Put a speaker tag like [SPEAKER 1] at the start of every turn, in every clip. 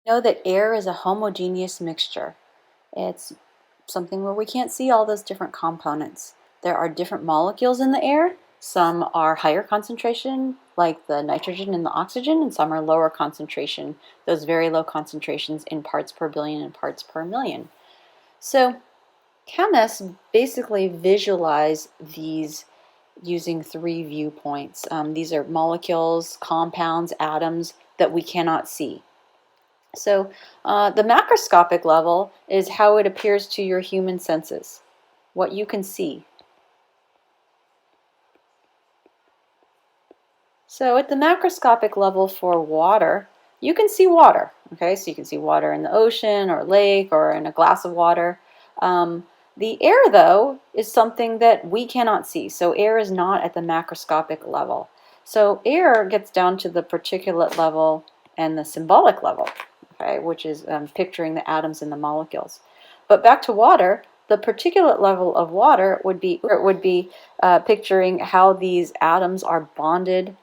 [SPEAKER 1] Know that air is a homogeneous mixture. It's something where we can't see all those different components. There are different molecules in the air. Some are higher concentration, like the nitrogen and the oxygen, and some are lower concentration, those very low concentrations in parts per billion and parts per million. So chemists basically visualize these using three viewpoints. These are molecules, compounds, atoms that we cannot see. So the macroscopic level is how it appears to your human senses, what you can see. So at the macroscopic level for water, you can see water. Okay, so you can see water in the ocean or lake or in a glass of water. The air, though, is something that we cannot see. So air is not at the macroscopic level. So air gets down to the particulate level and the symbolic level, okay, which is picturing the atoms and the molecules. But back to water, the particulate level of water would be picturing how these atoms are bonded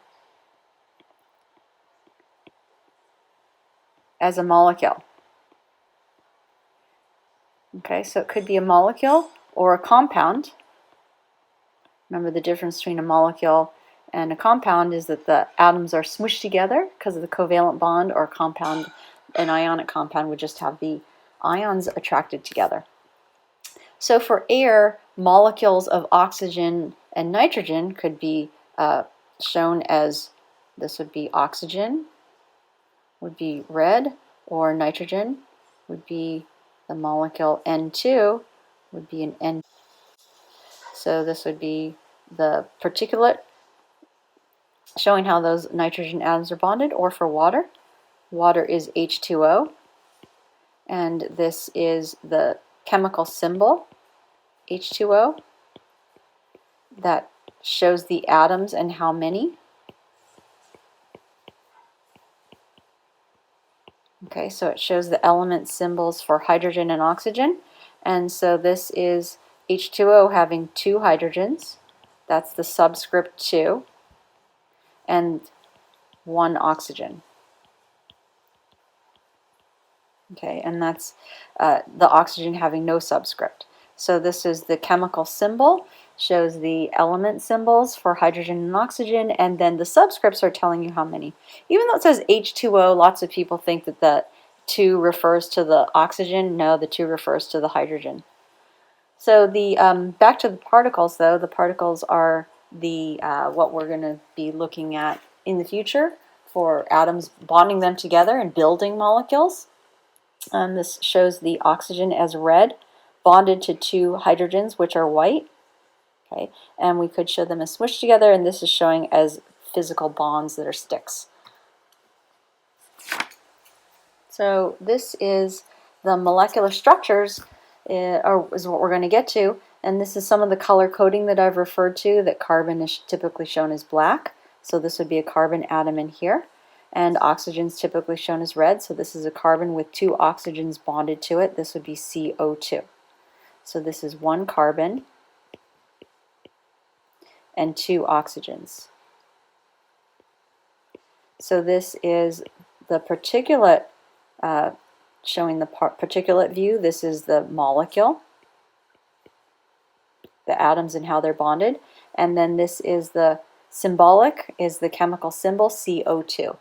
[SPEAKER 1] as a molecule. Okay, so it could be a molecule or a compound. Remember, the difference between a molecule and a compound is that the atoms are smushed together because of the covalent bond, or a compound, an ionic compound, would just have the ions attracted together. So for air, molecules of oxygen and nitrogen could be shown as, this would be oxygen, would be red, or nitrogen would be the molecule N2, would be an N. So this would be the particulate, showing how those nitrogen atoms are bonded. Or for water, water is H2O, and this is the chemical symbol H2O that shows the atoms and how many. Okay, so it shows the element symbols for hydrogen and oxygen. And so this is H2O having 2 hydrogens. That's the subscript 2. And 1 oxygen. Okay, and that's the oxygen having no subscript. So this is the chemical symbol, shows the element symbols for hydrogen and oxygen, and then the subscripts are telling you how many. Even though it says H2O, lots of people think that the 2 refers to the oxygen. No, the 2 refers to the hydrogen. So the back to the particles, though, the particles are the what we're going to be looking at in the future for atoms, bonding them together and building molecules. This shows the oxygen as red, bonded to 2 hydrogens, which are white. Okay, and we could show them as smushed together, and this is showing as physical bonds that are sticks. So this is the molecular structures, is what we're going to get to, and this is some of the color coding that I've referred to, that carbon is typically shown as black. So this would be a carbon atom in here. And oxygen is typically shown as red, so this is a carbon with 2 oxygens bonded to it. This would be CO2. So this is 1 carbon and 2 oxygens. So this is the particulate, showing the particulate view. This is the molecule, the atoms and how they're bonded. And then this is the symbolic, is the chemical symbol CO2.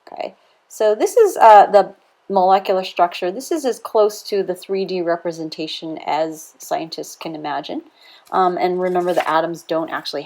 [SPEAKER 1] Okay, so this is the molecular structure. This is as close to the 3D representation as scientists can imagine. And remember, the atoms don't actually